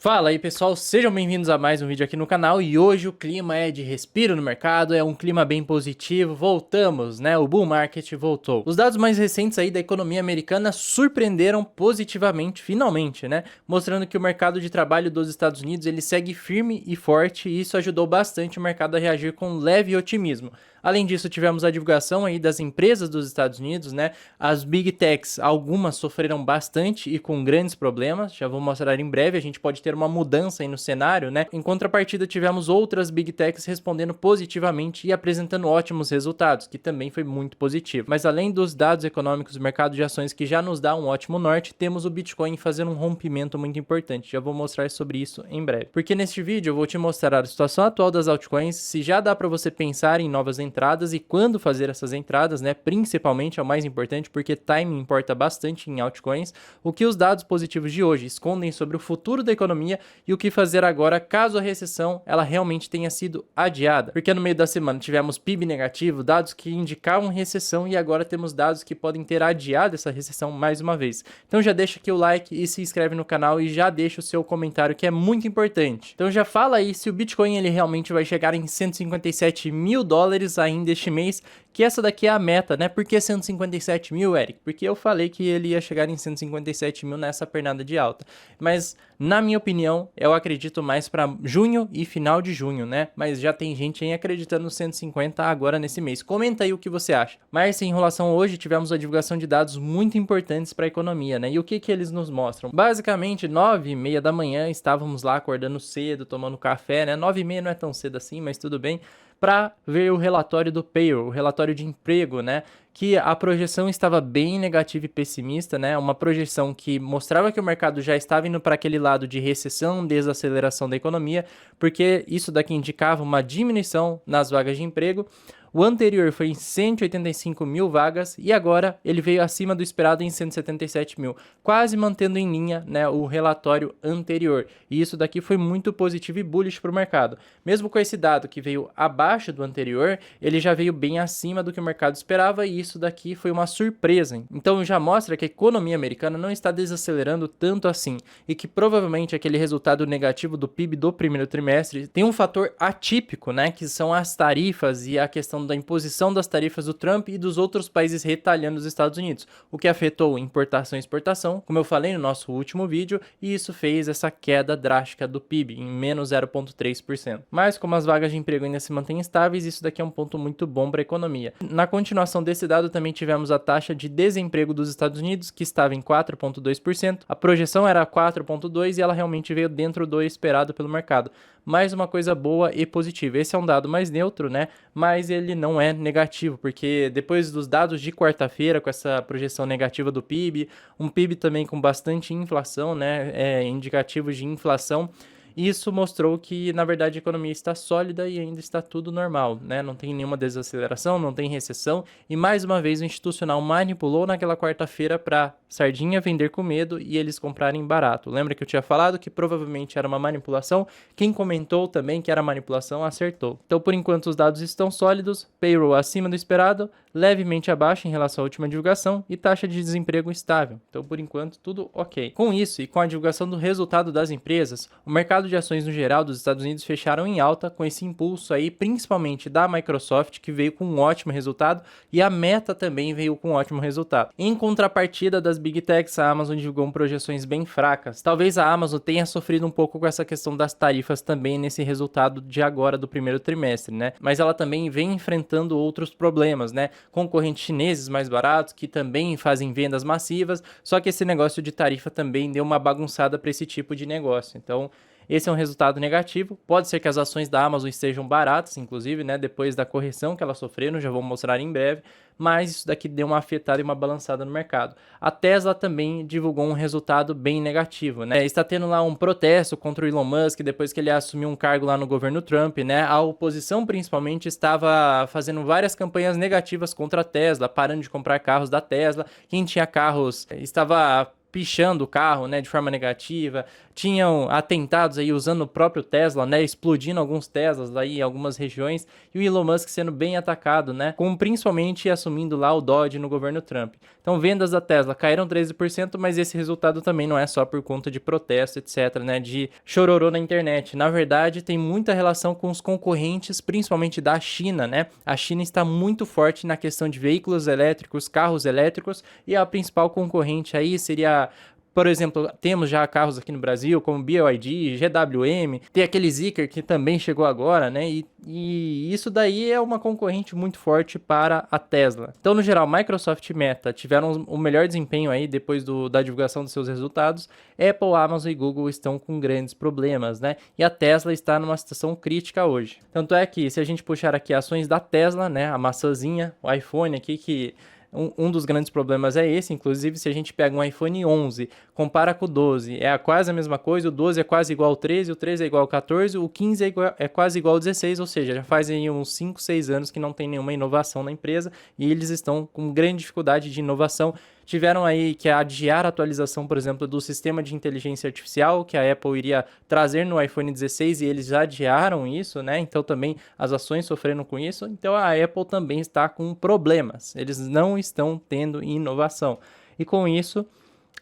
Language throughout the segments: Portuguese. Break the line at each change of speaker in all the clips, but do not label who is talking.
Fala aí pessoal, sejam bem-vindos a mais um vídeo aqui no canal e hoje o clima é de respiro no mercado, é um clima bem positivo, voltamos, né? O bull market voltou. Os dados mais recentes aí da economia americana surpreenderam positivamente, finalmente, né? Mostrando que o mercado de trabalho dos Estados Unidos ele segue firme e forte e isso ajudou bastante o mercado a reagir com leve otimismo. Além disso, tivemos a divulgação aí das empresas dos Estados Unidos, né? As Big Techs, algumas sofreram bastante e com grandes problemas, já vou mostrar em breve, a gente pode ter uma mudança aí no cenário, né? Em contrapartida, tivemos outras Big Techs respondendo positivamente e apresentando ótimos resultados, que também foi muito positivo. Mas além dos dados econômicos do mercado de ações que já nos dá um ótimo norte, temos o Bitcoin fazendo um rompimento muito importante, já vou mostrar sobre isso em breve. Porque neste vídeo eu vou te mostrar a situação atual das altcoins, se já dá para você pensar em novas entradas e quando fazer essas entradas, né? Principalmente é o mais importante porque timing importa bastante em altcoins. O que os dados positivos de hoje escondem sobre o futuro da economia e o que fazer agora caso a recessão ela realmente tenha sido adiada. Porque no meio da semana tivemos PIB negativo, dados que indicavam recessão e agora temos dados que podem ter adiado essa recessão mais uma vez. Então já deixa aqui o like e se inscreve no canal e já deixa o seu comentário que é muito importante. Então já fala aí se o Bitcoin ele realmente vai chegar em 157 mil dólares ainda este mês, que essa daqui é a meta, né? Por que 157 mil, Eric? Porque eu falei que ele ia chegar em 157 mil nessa pernada de alta. Mas, na minha opinião, eu acredito mais para junho e final de junho, né? Mas já tem gente aí acreditando no 150 agora nesse mês. Comenta aí o que você acha. Mas, sem enrolação, hoje tivemos a divulgação de dados muito importantes para a economia, né? E o que eles nos mostram? Basicamente, 9h30 da manhã, estávamos lá acordando cedo, tomando café, né? 9h30 não é tão cedo assim, mas tudo bem, para ver o relatório do payroll, o relatório de emprego, né? Que a projeção estava bem negativa e pessimista, né? Uma projeção que mostrava que o mercado já estava indo para aquele lado de recessão, desaceleração da economia, porque isso daqui indicava uma diminuição nas vagas de emprego. O anterior foi em 185 mil vagas e agora ele veio acima do esperado em 177 mil, quase mantendo em linha, né, o relatório anterior. E isso daqui foi muito positivo e bullish para o mercado. Mesmo com esse dado que veio abaixo do anterior, ele já veio bem acima do que o mercado esperava e isso daqui foi uma surpresa. Hein? Então já mostra que a economia americana não está desacelerando tanto assim e que provavelmente aquele resultado negativo do PIB do primeiro trimestre tem um fator atípico, né, que são as tarifas e a questão da imposição das tarifas do Trump e dos outros países retalhando os Estados Unidos, o que afetou importação e exportação, como eu falei no nosso último vídeo, e isso fez essa queda drástica do PIB em menos 0,3%. Mas como as vagas de emprego ainda se mantêm estáveis, isso daqui é um ponto muito bom para a economia. Na continuação desse dado, também tivemos a taxa de desemprego dos Estados Unidos, que estava em 4,2%. A projeção era 4,2% e ela realmente veio dentro do esperado pelo mercado. Mais uma coisa boa e positiva. Esse é um dado mais neutro, né? Mas ele não é negativo, porque depois dos dados de quarta-feira, com essa projeção negativa do PIB, um PIB também com bastante inflação, né? Indicativos de inflação. Isso mostrou que, na verdade, a economia está sólida e ainda está tudo normal, né? Não tem nenhuma desaceleração, não tem recessão. E, mais uma vez, o institucional manipulou naquela quarta-feira para sardinha vender com medo e eles comprarem barato. Lembra que eu tinha falado que provavelmente era uma manipulação? Quem comentou também que era manipulação acertou. Então, por enquanto, os dados estão sólidos, payroll acima do esperado, levemente abaixo em relação à última divulgação e taxa de desemprego estável. Então, por enquanto, tudo ok. Com isso e com a divulgação do resultado das empresas, o mercado de ações no geral dos Estados Unidos fecharam em alta com esse impulso aí, principalmente da Microsoft, que veio com um ótimo resultado, e a Meta também veio com um ótimo resultado. Em contrapartida das Big Techs, a Amazon divulgou projeções bem fracas. Talvez a Amazon tenha sofrido um pouco com essa questão das tarifas também nesse resultado de agora do primeiro trimestre, né? Mas ela também vem enfrentando outros problemas, né? Concorrentes chineses mais baratos que também fazem vendas massivas, só que esse negócio de tarifa também deu uma bagunçada para esse tipo de negócio. Então, esse é um resultado negativo. Pode ser que as ações da Amazon estejam baratas, inclusive, né, depois da correção que elas sofreram, já vou mostrar em breve, mas isso daqui deu uma afetada e uma balançada no mercado. A Tesla também divulgou um resultado bem negativo, né? Está tendo lá um protesto contra o Elon Musk depois que ele assumiu um cargo lá no governo Trump, né? A oposição principalmente estava fazendo várias campanhas negativas contra a Tesla, parando de comprar carros da Tesla. Quem tinha carros estava pichando o carro, né, de forma negativa, tinham atentados aí usando o próprio Tesla, né, explodindo alguns Teslas aí em algumas regiões, e o Elon Musk sendo bem atacado, né, com principalmente assumindo lá o Dodge no governo Trump. Então, vendas da Tesla caíram 13%, mas esse resultado também não é só por conta de protesto, etc, né, de chororô na internet. Na verdade, tem muita relação com os concorrentes, principalmente da China, né? A China está muito forte na questão de veículos elétricos, carros elétricos, e a principal concorrente aí seria, por exemplo, temos já carros aqui no Brasil, como BYD, GWM, tem aquele Zeekr que também chegou agora, né? E isso daí é uma concorrente muito forte para a Tesla. Então, no geral, Microsoft e Meta tiveram o melhor desempenho aí depois da divulgação dos seus resultados. Apple, Amazon e Google estão com grandes problemas, né? E a Tesla está numa situação crítica hoje. Tanto é que, se a gente puxar aqui ações da Tesla, né? A maçãzinha, o iPhone aqui, que um dos grandes problemas é esse. Inclusive, se a gente pega um iPhone 11, compara com o 12, é quase a mesma coisa, o 12 é quase igual ao 13, o 13 é igual ao 14, o 15 é quase igual ao 16, ou seja, já fazem uns 5, 6 anos que não tem nenhuma inovação na empresa e eles estão com grande dificuldade de inovação. Tiveram aí que adiar a atualização, por exemplo, do sistema de inteligência artificial que a Apple iria trazer no iPhone 16 e eles já adiaram isso, né? Então também as ações sofreram com isso. Então a Apple também está com problemas. Eles não estão tendo inovação. E com isso,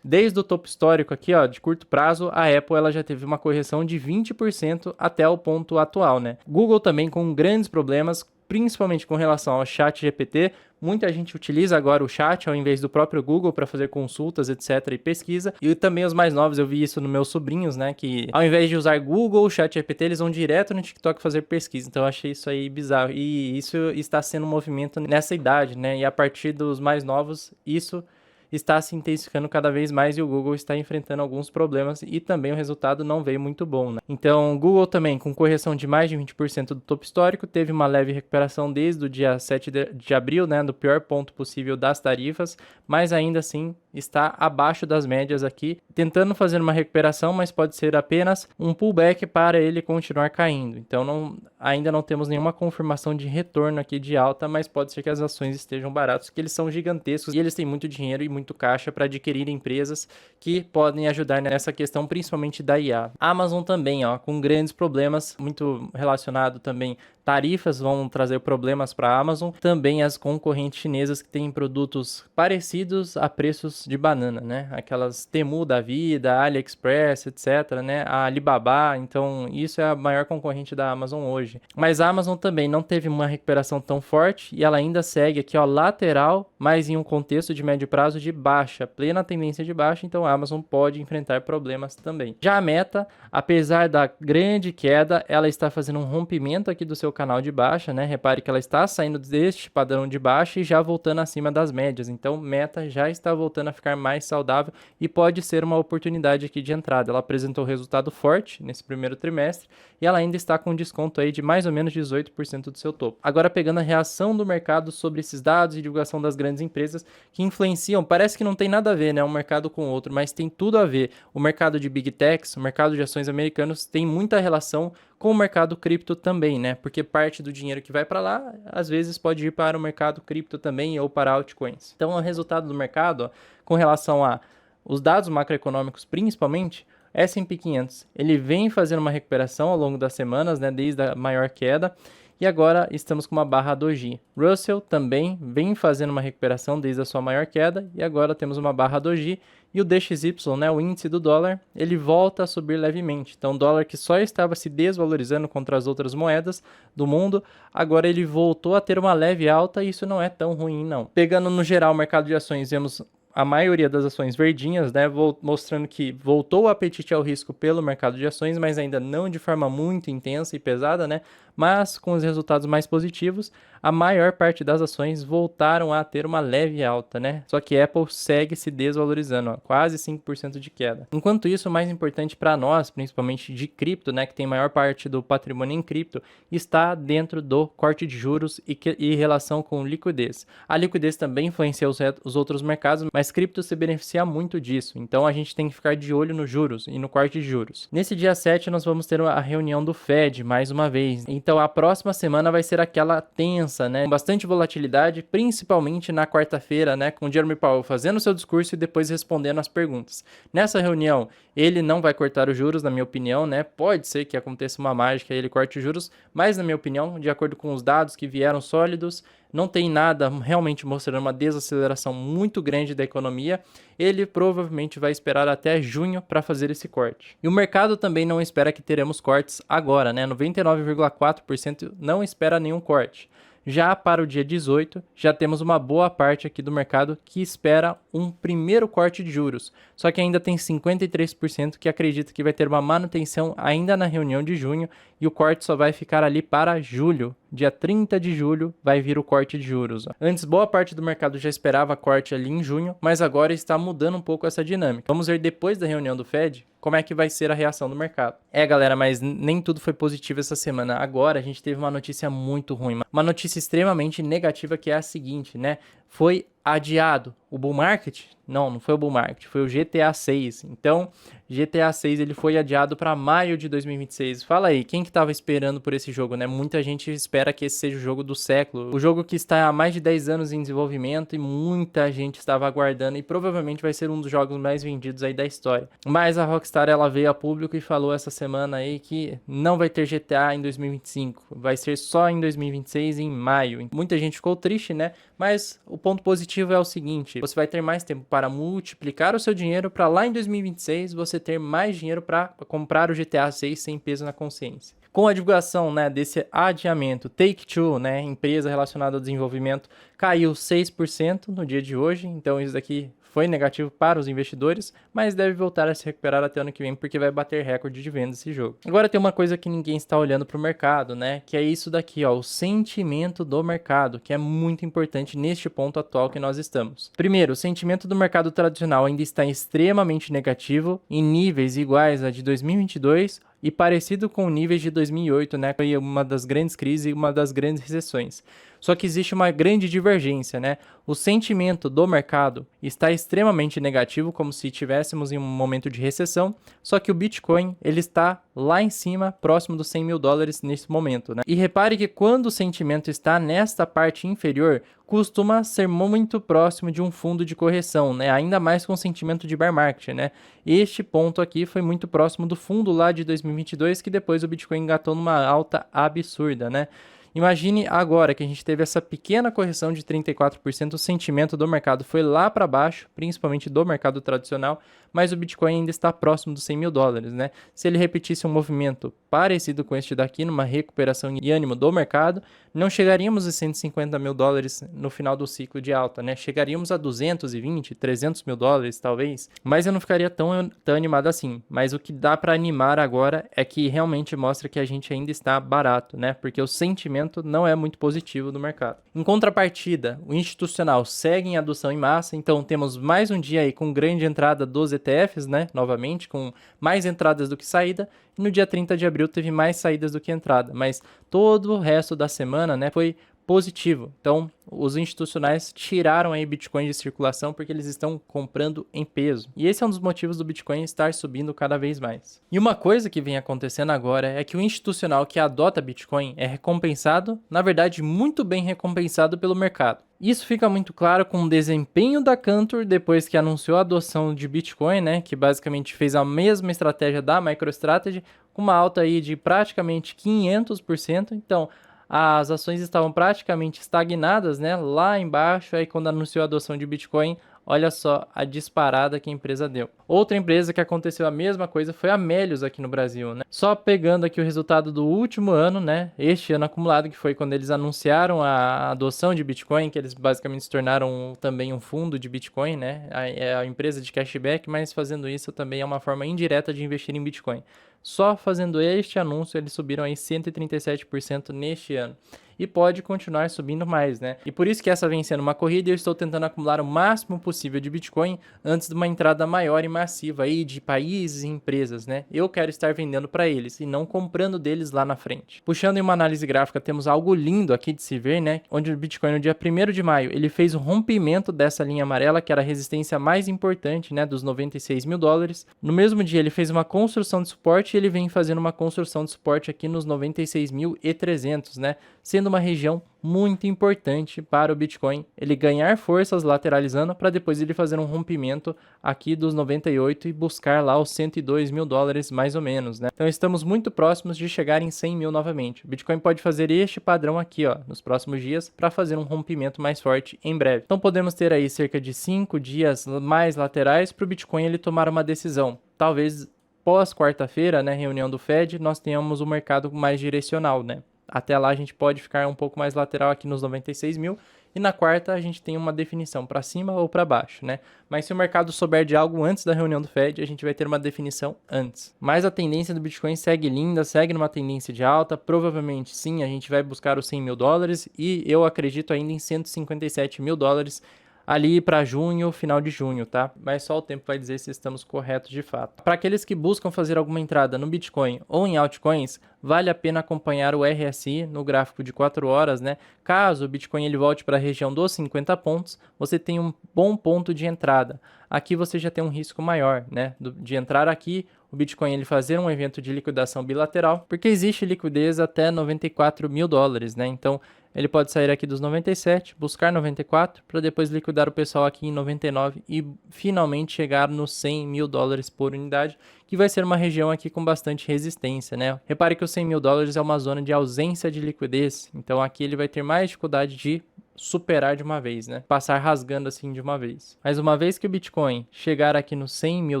desde o topo histórico aqui, ó, de curto prazo, a Apple ela já teve uma correção de 20% até o ponto atual, né? Google também com grandes problemas, principalmente com relação ao chat GPT. Muita gente utiliza agora o chat ao invés do próprio Google para fazer consultas, etc. e pesquisa. E também os mais novos, eu vi isso nos meus sobrinhos, né? Que ao invés de usar Google, o chat GPT, eles vão direto no TikTok fazer pesquisa. Então eu achei isso aí bizarro. E isso está sendo um movimento nessa idade, né? E a partir dos mais novos, isso está se intensificando cada vez mais e o Google está enfrentando alguns problemas e também o resultado não veio muito bom, né? Então, o Google também, com correção de mais de 20% do topo histórico, teve uma leve recuperação desde o dia 7 de abril, né, do pior ponto possível das tarifas, mas ainda assim está abaixo das médias aqui, tentando fazer uma recuperação, mas pode ser apenas um pullback para ele continuar caindo. Então, ainda não temos nenhuma confirmação de retorno aqui de alta, mas pode ser que as ações estejam baratas, porque eles são gigantescos e eles têm muito dinheiro e muito caixa para adquirir empresas que podem ajudar nessa questão, principalmente da IA. A Amazon também, ó, com grandes problemas, muito relacionado também. Tarifas vão trazer problemas para a Amazon. Também as concorrentes chinesas que têm produtos parecidos a preços de banana, né? Aquelas Temu da vida, AliExpress, etc, né? A Alibaba, então isso é a maior concorrente da Amazon hoje. Mas a Amazon também não teve uma recuperação tão forte e ela ainda segue aqui, ó, lateral, mas em um contexto de médio prazo de baixa, plena tendência de baixa, então a Amazon pode enfrentar problemas também. Já a Meta, apesar da grande queda, ela está fazendo um rompimento aqui do seu canal de baixa, né? Repare que ela está saindo deste padrão de baixa e já voltando acima das médias. Então, Meta já está voltando a ficar mais saudável e pode ser uma oportunidade aqui de entrada. Ela apresentou resultado forte nesse primeiro trimestre e ela ainda está com desconto aí de mais ou menos 18% do seu topo. Agora, pegando a reação do mercado sobre esses dados e divulgação das grandes empresas que influenciam, parece que não tem nada a ver, né? Um mercado com o outro, mas tem tudo a ver. O mercado de Big Techs, o mercado de ações americanos tem muita relação com o mercado cripto também, né? Porque parte do dinheiro que vai para lá, às vezes pode ir para o mercado cripto também ou para altcoins. Então, o resultado do mercado, ó, com relação a os dados macroeconômicos, principalmente, S&P 500, ele vem fazendo uma recuperação ao longo das semanas, né? Desde a maior queda. E agora estamos com uma barra doji. Russell também vem fazendo uma recuperação desde a sua maior queda e agora temos uma barra doji. E o DXY, né, o índice do dólar, ele volta a subir levemente. Então o dólar que só estava se desvalorizando contra as outras moedas do mundo, agora ele voltou a ter uma leve alta e isso não é tão ruim não. Pegando no geral o mercado de ações, vemos a maioria das ações verdinhas, né, mostrando que voltou o apetite ao risco pelo mercado de ações, mas ainda não de forma muito intensa e pesada, né, mas com os resultados mais positivos, a maior parte das ações voltaram a ter uma leve alta, né, só que Apple segue se desvalorizando, ó, quase 5% de queda. Enquanto isso, o mais importante para nós, principalmente de cripto, né, que tem maior parte do patrimônio em cripto, está dentro do corte de juros e relação com liquidez. A liquidez também influencia os outros mercados, mas mas cripto se beneficia muito disso, então a gente tem que ficar de olho nos juros e no corte de juros. Nesse dia 7 nós vamos ter a reunião do Fed mais uma vez, então a próxima semana vai ser aquela tensa, né, com bastante volatilidade, principalmente na quarta-feira, né, com o Jeremy Powell fazendo seu discurso e depois respondendo as perguntas. Nessa reunião, ele não vai cortar os juros, na minha opinião, né, pode ser que aconteça uma mágica e ele corte os juros, mas na minha opinião, de acordo com os dados que vieram sólidos, não tem nada realmente mostrando uma desaceleração muito grande da economia, ele provavelmente vai esperar até junho para fazer esse corte. E o mercado também não espera que teremos cortes agora, né? 99,4% não espera nenhum corte. Já para o dia 18, já temos uma boa parte aqui do mercado que espera um primeiro corte de juros. Só que ainda tem 53% que acredita que vai ter uma manutenção ainda na reunião de junho e o corte só vai ficar ali para julho. Dia 30 de julho vai vir o corte de juros. Antes, boa parte do mercado já esperava corte ali em junho, mas agora está mudando um pouco essa dinâmica. Vamos ver depois da reunião do Fed como é que vai ser a reação do mercado. Galera, mas nem tudo foi positivo essa semana. Agora a gente teve uma notícia muito ruim, uma notícia extremamente negativa que é a seguinte, né? Foi adiado o bull market? Não foi o bull market, foi o GTA 6. Então, GTA 6 ele foi adiado para maio de 2026. Fala aí, quem que estava esperando por esse jogo, né? Muita gente espera que esse seja o jogo do século. O jogo que está há mais de 10 anos em desenvolvimento e muita gente estava aguardando e provavelmente vai ser um dos jogos mais vendidos aí da história. Mas a Rockstar ela veio a público e falou essa semana aí que não vai ter GTA em 2025. Vai ser só em 2026 em maio. Muita gente ficou triste, né? Mas o ponto positivo é o seguinte, você vai ter mais tempo para multiplicar o seu dinheiro para lá em 2026 você ter mais dinheiro para comprar o GTA 6 sem peso na consciência. Com a divulgação, né, desse adiamento, Take-Two, né, empresa relacionada ao desenvolvimento, caiu 6% no dia de hoje, então isso daqui foi negativo para os investidores, mas deve voltar a se recuperar até ano que vem, porque vai bater recorde de venda esse jogo. Agora tem uma coisa que ninguém está olhando para o mercado, né? Que é isso daqui, ó, o sentimento do mercado, que é muito importante neste ponto atual que nós estamos. Primeiro, o sentimento do mercado tradicional ainda está extremamente negativo, em níveis iguais a de 2022, e parecido com níveis de 2008, né? Foi uma das grandes crises e uma das grandes recessões. Só que existe uma grande divergência, né? O sentimento do mercado está extremamente negativo, como se estivéssemos em um momento de recessão, só que o Bitcoin, ele está lá em cima, próximo dos 100 mil dólares nesse momento, né? E repare que quando o sentimento está nesta parte inferior, costuma ser muito próximo de um fundo de correção, né? Ainda mais com o sentimento de bear market, né? Este ponto aqui foi muito próximo do fundo lá de 2022, que depois o Bitcoin engatou numa alta absurda, né? Imagine agora que a gente teve essa pequena correção de 34%, o sentimento do mercado foi lá para baixo, principalmente do mercado tradicional, mas o Bitcoin ainda está próximo dos 100 mil dólares, né? Se ele repetisse um movimento parecido com este daqui, numa recuperação e ânimo do mercado, não chegaríamos a 150 mil dólares no final do ciclo de alta, né? Chegaríamos a 220, 300 mil dólares talvez, mas eu não ficaria tão animado assim. Mas o que dá para animar agora é que realmente mostra que a gente ainda está barato, né? Porque o sentimento não é muito positivo do mercado. Em contrapartida, o institucional segue em adoção em massa, então temos mais um dia aí com grande entrada dos ETFs, né? Novamente, com mais entradas do que saída. E no dia 30 de abril teve mais saídas do que entrada, mas todo o resto da semana, né, foi positivo. Então, os institucionais tiraram aí Bitcoin de circulação porque eles estão comprando em peso. E esse é um dos motivos do Bitcoin estar subindo cada vez mais. E uma coisa que vem acontecendo agora é que o institucional que adota Bitcoin é recompensado, na verdade, muito bem recompensado pelo mercado. Isso fica muito claro com o desempenho da Cantor depois que anunciou a adoção de Bitcoin, né, que basicamente fez a mesma estratégia da MicroStrategy, com uma alta aí de praticamente 500%. Então, as ações estavam praticamente estagnadas, né, lá embaixo, aí quando anunciou a adoção de Bitcoin, olha só a disparada que a empresa deu. Outra empresa que aconteceu a mesma coisa foi a Melius aqui no Brasil, né? Só pegando aqui o resultado do último ano, né, este ano acumulado, que foi quando eles anunciaram a adoção de Bitcoin, que eles basicamente se tornaram também um fundo de Bitcoin, né, é a empresa de cashback, mas fazendo isso também é uma forma indireta de investir em Bitcoin. Só fazendo este anúncio, eles subiram aí 137% neste ano. e pode continuar subindo mais, né? E por isso que essa vem sendo uma corrida e eu estou tentando acumular o máximo possível de Bitcoin antes de uma entrada maior e massiva aí de países e empresas, né? Eu quero estar vendendo para eles e não comprando deles lá na frente. Puxando em uma análise gráfica, temos algo lindo aqui de se ver, né? Onde o Bitcoin no dia 1º de maio, ele fez o rompimento dessa linha amarela, que era a resistência mais importante, né? Dos 96 mil dólares. No mesmo dia, ele fez uma construção de suporte e ele vem fazendo uma construção de suporte aqui nos 96.300, né? Sendo uma região muito importante para o Bitcoin ele ganhar forças lateralizando para depois ele fazer um rompimento aqui dos 98 e buscar lá os 102 mil dólares mais ou menos, né? Então estamos muito próximos de chegar em 100 mil novamente. O Bitcoin pode fazer este padrão aqui, ó, nos próximos dias para fazer um rompimento mais forte em breve. Então podemos ter aí cerca de 5 dias mais laterais para o Bitcoin ele tomar uma decisão. Talvez pós quarta-feira, né, reunião do Fed, nós tenhamos um mercado mais direcional, né? Até lá a gente pode ficar um pouco mais lateral aqui nos 96 mil e na quarta a gente tem uma definição para cima ou para baixo, né? Mas se o mercado souber de algo antes da reunião do Fed, a gente vai ter uma definição antes. Mas a tendência do Bitcoin segue linda, segue numa tendência de alta. Provavelmente sim, a gente vai buscar os 100 mil dólares e eu acredito ainda em 157 mil dólares ali para junho, final de junho, tá? Mas só o tempo vai dizer se estamos corretos de fato. Para aqueles que buscam fazer alguma entrada no Bitcoin ou em altcoins, vale a pena acompanhar o RSI no gráfico de 4 horas, né? Caso o Bitcoin ele volte para a região dos 50 pontos, você tem um bom ponto de entrada. Aqui você já tem um risco maior, né? De entrar aqui, o Bitcoin ele fazer um evento de liquidação bilateral, porque existe liquidez até 94 mil dólares, né? Então, ele pode sair aqui dos 97, buscar 94, para depois liquidar o pessoal aqui em 99 e finalmente chegar nos 100 mil dólares por unidade, que vai ser uma região aqui com bastante resistência, né? Repare que os 100 mil dólares é uma zona de ausência de liquidez, então aqui ele vai ter mais dificuldade de superar de uma vez, né? Passar rasgando assim de uma vez. Mas uma vez que o Bitcoin chegar aqui nos 100 mil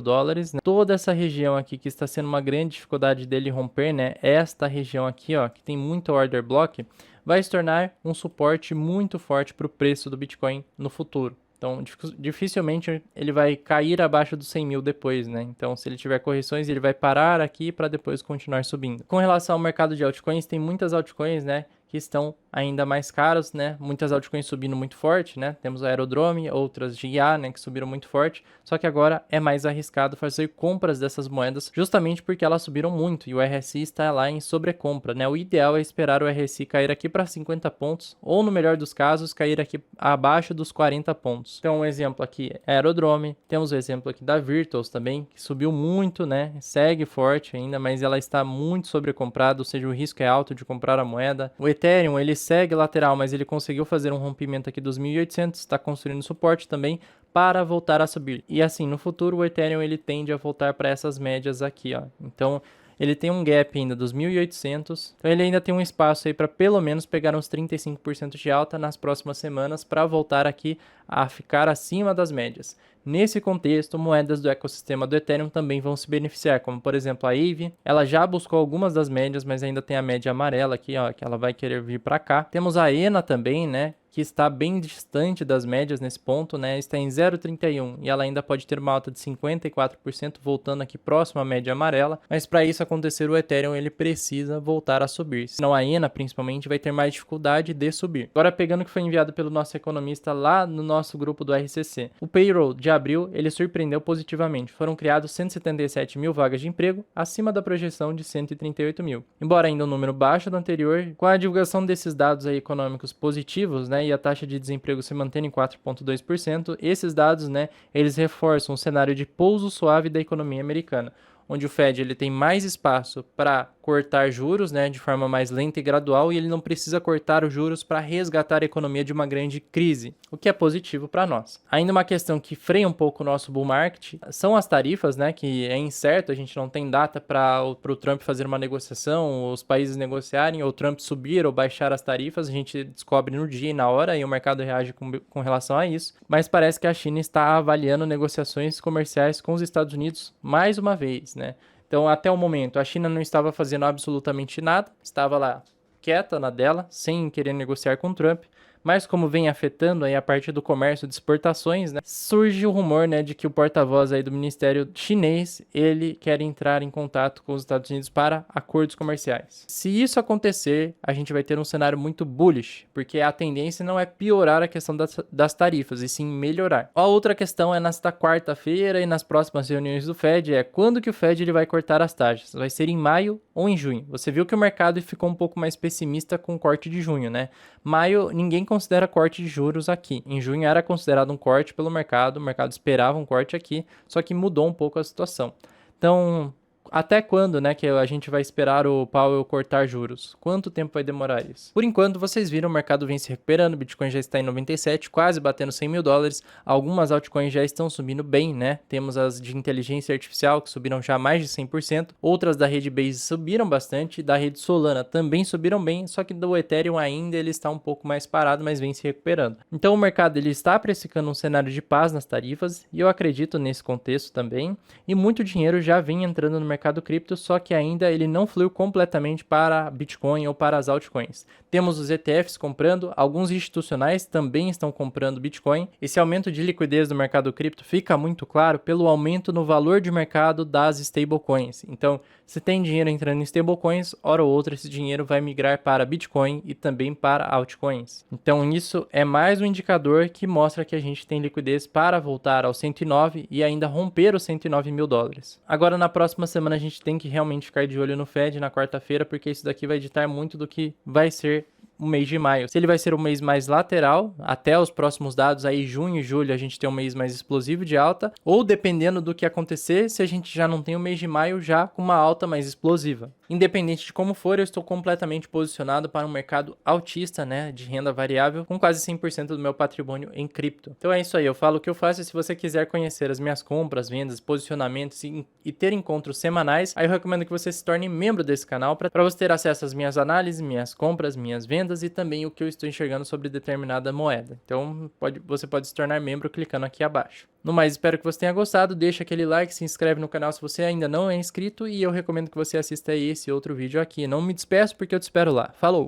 dólares, né, toda essa região aqui que está sendo uma grande dificuldade dele romper, né? Esta região aqui, ó, que tem muito order block, vai se tornar um suporte muito forte para o preço do Bitcoin no futuro. Então, dificilmente ele vai cair abaixo dos 100 mil depois, né? Então, se ele tiver correções, ele vai parar aqui para depois continuar subindo. Com relação ao mercado de altcoins, tem muitas altcoins, né, que estão ainda mais caros, né? Muitas altcoins subindo muito forte, né? Temos a Aerodrome, outras de IA, né, que subiram muito forte. Só que agora é mais arriscado fazer compras dessas moedas, justamente porque elas subiram muito e o RSI está lá em sobrecompra, né? O ideal é esperar o RSI cair aqui para 50 pontos ou, no melhor dos casos, cair aqui abaixo dos 40 pontos. Então, um exemplo aqui é a Aerodrome. Temos o exemplo aqui da Virtuals também, que subiu muito, né? Segue forte ainda, mas ela está muito sobrecomprada, ou seja, o risco é alto de comprar a moeda. O Ethereum, ele segue lateral, mas ele conseguiu fazer um rompimento aqui dos 1.800, está construindo suporte também para voltar a subir. E assim, no futuro o Ethereum ele tende a voltar para essas médias aqui, ó. Então, ele tem um gap ainda dos 1.800, então ele ainda tem um espaço aí para pelo menos pegar uns 35% de alta nas próximas semanas para voltar aqui a ficar acima das médias. Nesse contexto, moedas do ecossistema do Ethereum também vão se beneficiar, como por exemplo a Aave. Ela já buscou algumas das médias, mas ainda tem a média amarela aqui, ó, que ela vai querer vir para cá. Temos a ENA também, né, que está bem distante das médias nesse ponto, né, está em 0,31 e ela ainda pode ter uma alta de 54%, voltando aqui próximo à média amarela, mas para isso acontecer o Ethereum ele precisa voltar a subir, senão a ENA principalmente vai ter mais dificuldade de subir. Agora pegando o que foi enviado pelo nosso economista lá no nosso grupo do RCC, o payroll de abril ele surpreendeu positivamente, foram criados 177 mil vagas de emprego, acima da projeção de 138 mil. Embora ainda um número baixo do anterior, com a divulgação desses dados aí econômicos positivos, né, e a taxa de desemprego se mantendo em 4,2%, esses dados, né, eles reforçam o cenário de pouso suave da economia americana, onde o Fed ele tem mais espaço para cortar juros, né, de forma mais lenta e gradual, e ele não precisa cortar os juros para resgatar a economia de uma grande crise, o que é positivo para nós. Ainda uma questão que freia um pouco o nosso bull market são as tarifas, né, que é incerto, a gente não tem data para o Trump fazer uma negociação, os países negociarem, ou o Trump subir ou baixar as tarifas, a gente descobre no dia e na hora, e o mercado reage com relação a isso, mas parece que a China está avaliando negociações comerciais com os Estados Unidos mais uma vez, né? Então, até o momento, a China não estava fazendo absolutamente nada, estava lá quieta na dela, sem querer negociar com o Trump, mas como vem afetando aí a parte do comércio de exportações, né, surge o rumor, né, de que o porta-voz aí do Ministério chinês, ele quer entrar em contato com os Estados Unidos para acordos comerciais. Se isso acontecer, a gente vai ter um cenário muito bullish, porque a tendência não é piorar a questão das tarifas, e sim melhorar. A outra questão é nesta quarta-feira e nas próximas reuniões do Fed, é quando que o Fed ele vai cortar as taxas. Vai ser em maio ou em junho. Você viu que o mercado ficou um pouco mais pessimista com o corte de junho, né? Maio, ninguém considera corte de juros aqui. Em junho era considerado um corte pelo mercado, o mercado esperava um corte aqui, só que mudou um pouco a situação. Então, até quando, né, que a gente vai esperar o Powell cortar juros? Quanto tempo vai demorar isso? Por enquanto, vocês viram, o mercado vem se recuperando, o Bitcoin já está em 97, quase batendo 100 mil dólares. Algumas altcoins já estão subindo bem, né? Temos as de inteligência artificial, que subiram já mais de 100%. Outras da rede Base subiram bastante, da rede Solana também subiram bem, só que do Ethereum ainda ele está um pouco mais parado, mas vem se recuperando. Então, o mercado ele está precificando um cenário de paz nas tarifas, e eu acredito nesse contexto também. E muito dinheiro já vem entrando no mercado cripto, só que ainda ele não fluiu completamente para Bitcoin ou para as altcoins. Temos os ETFs comprando, alguns institucionais também estão comprando Bitcoin. Esse aumento de liquidez do mercado cripto fica muito claro pelo aumento no valor de mercado das stablecoins. Então, se tem dinheiro entrando em stablecoins, hora ou outra esse dinheiro vai migrar para Bitcoin e também para altcoins. Então, isso é mais um indicador que mostra que a gente tem liquidez para voltar aos 109 e ainda romper os 109 mil dólares. Agora, na próxima semana, a gente tem que realmente ficar de olho no Fed na quarta-feira, porque isso daqui vai ditar muito do que vai ser o mês de maio. Se ele vai ser um mês mais lateral, até os próximos dados, aí junho e julho a gente tem um mês mais explosivo de alta, ou dependendo do que acontecer, se a gente já não tem o mês de maio já com uma alta mais explosiva. Independente de como for, eu estou completamente posicionado para um mercado altista, né, de renda variável, com quase 100% do meu patrimônio em cripto. Então é isso aí, eu falo o que eu faço, e se você quiser conhecer as minhas compras, vendas, posicionamentos e ter encontros semanais, aí eu recomendo que você se torne membro desse canal para você ter acesso às minhas análises, minhas compras, minhas vendas e também o que eu estou enxergando sobre determinada moeda. Então você pode se tornar membro clicando aqui abaixo. No mais, espero que você tenha gostado, deixa aquele like, se inscreve no canal se você ainda não é inscrito e eu recomendo que você assista a esse outro vídeo aqui. Não me despeço porque eu te espero lá. Falou!